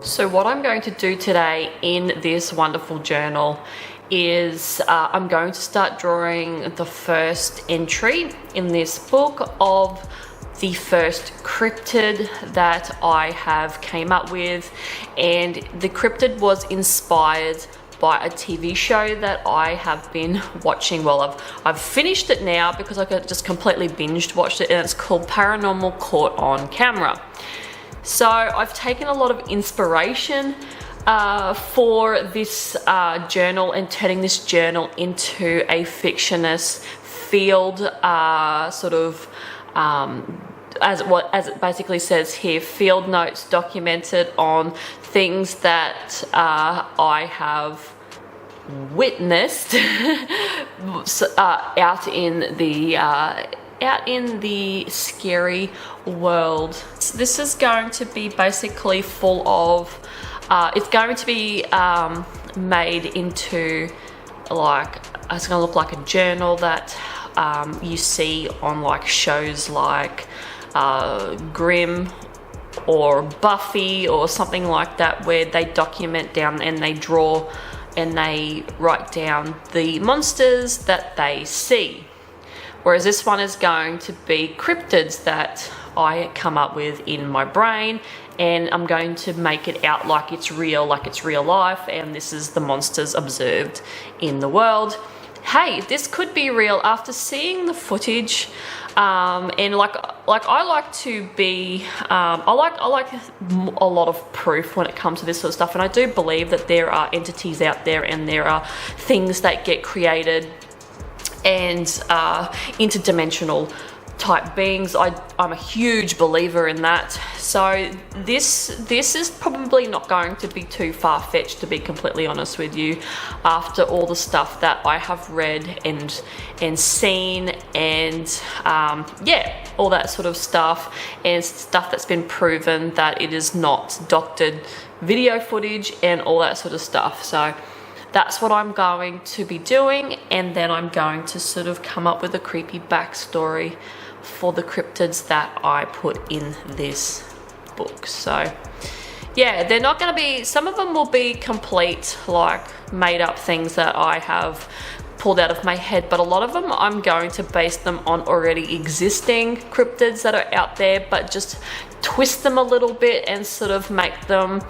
So what I'm going to do today in this wonderful journal is I'm going to start drawing the first entry in this book of the first cryptid that I have came up with, and the cryptid was inspired by a TV show that I have been watching. Well, I've finished it now because I just completely binged watched it, and it's called Paranormal Caught on Camera. So I've taken a lot of inspiration for this journal and turning this journal into a fictionist field as it basically says here, field notes documented on things that I have witnessed out in the scary world. So this is going to be basically full of it's going to be made into it's going to look like a journal that you see on like shows like Grimm or Buffy or something like that, where they document down and they draw and they write down the monsters that they see. Whereas this one is going to be cryptids that I come up with in my brain, and I'm going to make it out like it's real life, and this is the monsters observed in the world. Hey, this could be real after seeing the footage, and like I like to be, I like a lot of proof when it comes to this sort of stuff, and I do believe that there are entities out there and there are things that get created and interdimensional type beings. I'm a huge believer in that. So this is probably not going to be too far-fetched, to be completely honest with you, after all the stuff that I have read and seen, and yeah, all that sort of stuff, and stuff that's been proven that it is not doctored video footage and all that sort of stuff. So that's what I'm going to be doing, and then I'm going to sort of come up with a creepy backstory for the cryptids that I put in this book. So yeah, they're not going to be, some of them will be complete like made up things that I have pulled out of my head, but a lot of them I'm going to base them on already existing cryptids that are out there, but just twist them a little bit and sort of make them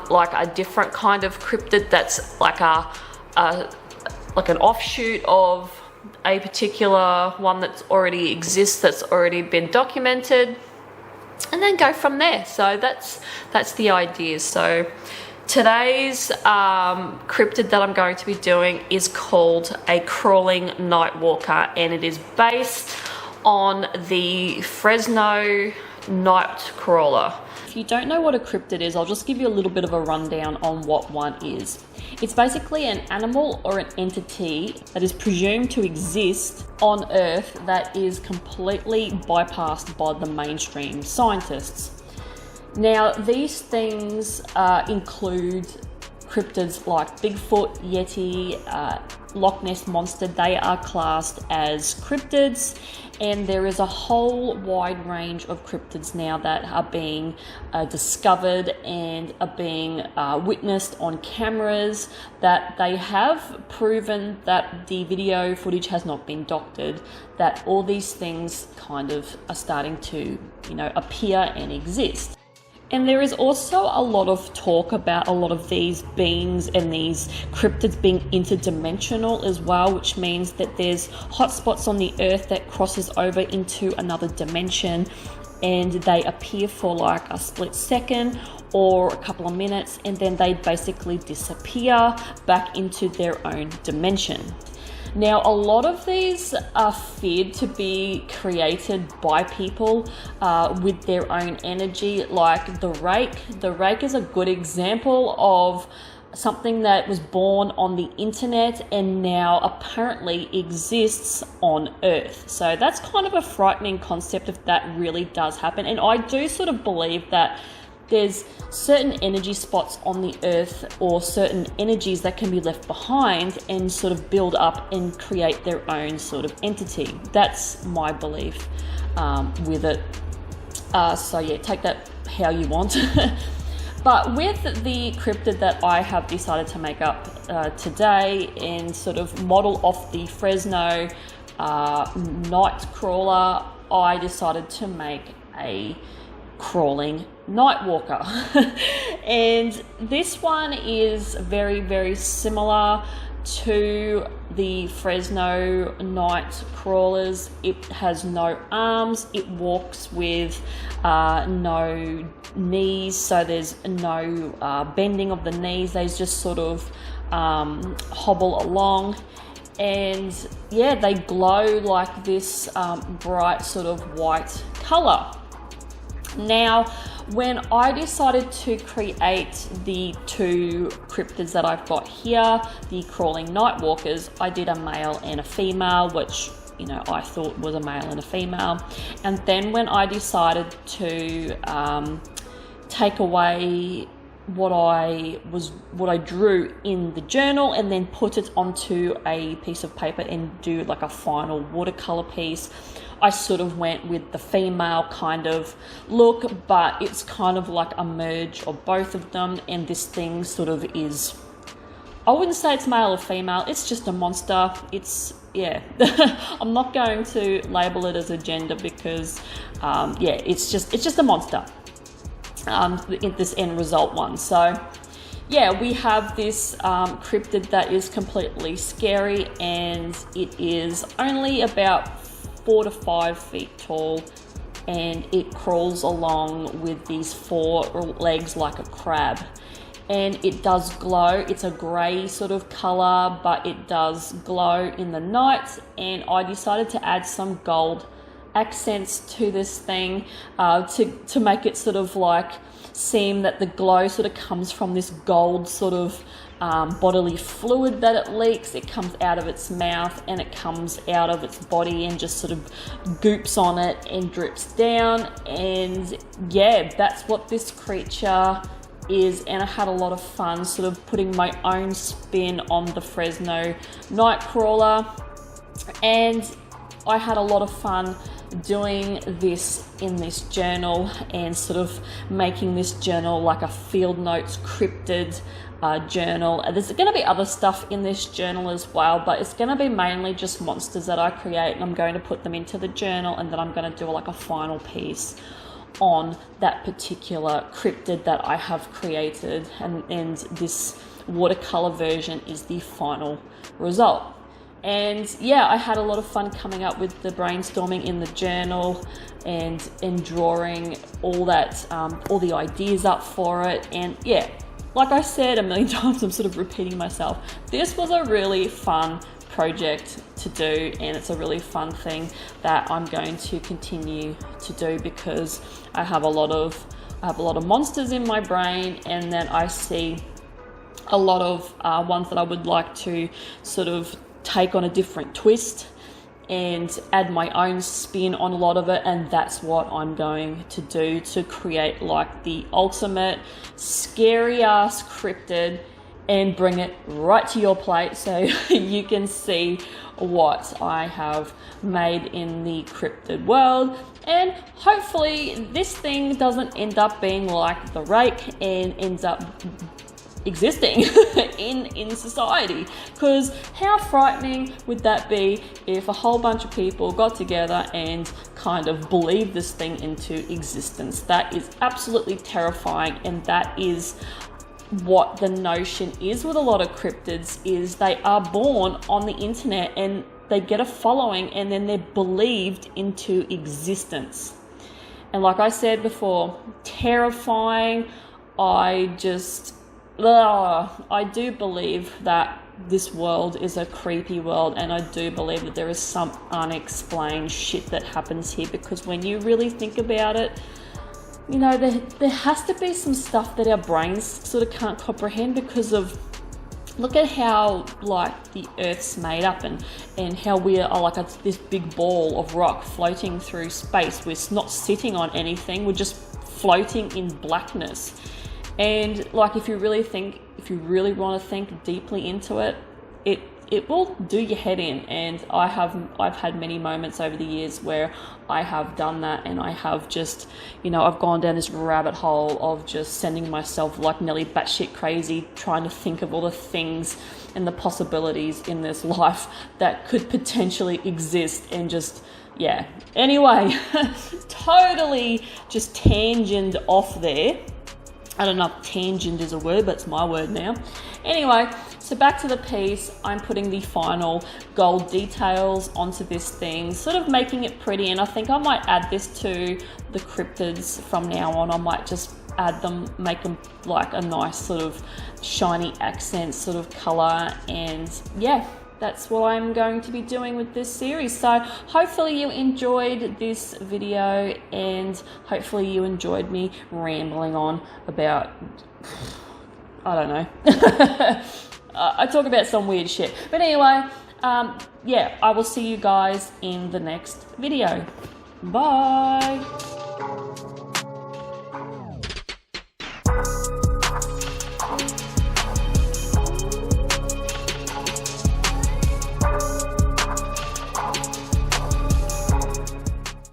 like a different kind of cryptid that's like an offshoot of a particular one that's already exists, that's already been documented, and then go from there. So that's the idea. So today's cryptid that I'm going to be doing is called a crawling night walker, and it is based on the Fresno Night Crawler. If you don't know what a cryptid is, I'll just give you a little bit of a rundown on what one is. It's basically an animal or an entity that is presumed to exist on Earth that is completely bypassed by the mainstream scientists. Now, these things include cryptids like Bigfoot, Yeti, Loch Ness Monster. They are classed as cryptids, and there is a whole wide range of cryptids now that are being discovered and are being witnessed on cameras, that they have proven that the video footage has not been doctored, that all these things kind of are starting to, appear and exist. And there is also a lot of talk about a lot of these beings and these cryptids being interdimensional as well, which means that there's hotspots on the Earth that crosses over into another dimension, and they appear for like a split second or a couple of minutes, and then they basically disappear back into their own dimension. Now, a lot of these are feared to be created by people with their own energy, like the rake. The rake is a good example of something that was born on the internet and now apparently exists on Earth. So that's kind of a frightening concept if that really does happen. And I do sort of believe that there's certain energy spots on the Earth, or certain energies that can be left behind and sort of build up and create their own sort of entity. That's my belief with it. So yeah, take that how you want. But with the cryptid that I have decided to make up today and sort of model off the Fresno Night Crawler, I decided to make a crawling night walker. And this one is very, very similar to the Fresno Night Crawlers. It has no arms, it walks with no knees, so there's no bending of the knees, they just sort of hobble along. And yeah, they glow like this bright sort of white color. Now, when I decided to create the two cryptids that I've got here, the crawling night walkers, I did a male and a female, which, you know, I thought was a male and a female. And then when I decided to take away what I drew in the journal and then put it onto a piece of paper and do like a final watercolor piece, I sort of went with the female kind of look, but it's kind of like a merge of both of them. And this thing sort of is, I wouldn't say it's male or female, it's just a monster. It's, yeah, I'm not going to label it as a gender because, yeah, it's just a monster. This end result one. So yeah, we have this cryptid that is completely scary, and it is only about 4 to 5 feet tall, and it crawls along with these 4 legs like a crab. And it does glow. It's a grey sort of color, but it does glow in the night. And I decided to add some gold accents to this thing to make it sort of like seem that the glow sort of comes from this gold sort of bodily fluid that it leaks. It comes out of its mouth and it comes out of its body and just sort of goops on it and drips down. And yeah, that's what this creature is. And I had a lot of fun sort of putting my own spin on the Fresno Night Crawler, and I had a lot of fun doing this in this journal and sort of making this journal like a field notes cryptid journal. There's going to be other stuff in this journal as well, but it's going to be mainly just monsters that I create, and I'm going to put them into the journal, and then I'm going to do like a final piece on that particular cryptid that I have created, and this watercolor version is the final result. And yeah, I had a lot of fun coming up with the brainstorming in the journal and drawing all that, all the ideas up for it. And yeah, like I said a million times, I'm sort of repeating myself. This was a really fun project to do, and it's a really fun thing that I'm going to continue to do because I have a lot of monsters in my brain, and then I see a lot of ones that I would like to sort of take on a different twist and add my own spin on a lot of it, and that's what I'm going to do to create like the ultimate scary ass cryptid and bring it right to your plate so you can see what I have made in the cryptid world. And hopefully this thing doesn't end up being like the rake and ends up existing in society, because how frightening would that be if a whole bunch of people got together and kind of believed this thing into existence? That is absolutely terrifying, and that is what the notion is with a lot of cryptids, is they are born on the internet and they get a following and then they're believed into existence. And like I said before, terrifying. I do believe that this world is a creepy world, and I do believe that there is some unexplained shit that happens here, because when you really think about it, you know, there has to be some stuff that our brains sort of can't comprehend because of, look at how like the Earth's made up and how we are like this big ball of rock floating through space. We're not sitting on anything, we're just floating in blackness. And like if you really want to think deeply into it, it will do your head in. And I've had many moments over the years where I have done that, and I have just, you know, I've gone down this rabbit hole of just sending myself like nearly batshit crazy, trying to think of all the things and the possibilities in this life that could potentially exist, and just, yeah. Anyway, totally just tangent off there. I don't know if tangent is a word, but it's my word now. Anyway, so back to the piece. I'm putting the final gold details onto this thing, sort of making it pretty, and I think I might add this to the cryptids from now on. I might just add them, make them like a nice sort of shiny accent sort of color, and yeah, that's what I'm going to be doing with this series. So hopefully you enjoyed this video, and hopefully you enjoyed me rambling on about, I don't know. I talk about some weird shit. But anyway, yeah, I will see you guys in the next video. Bye.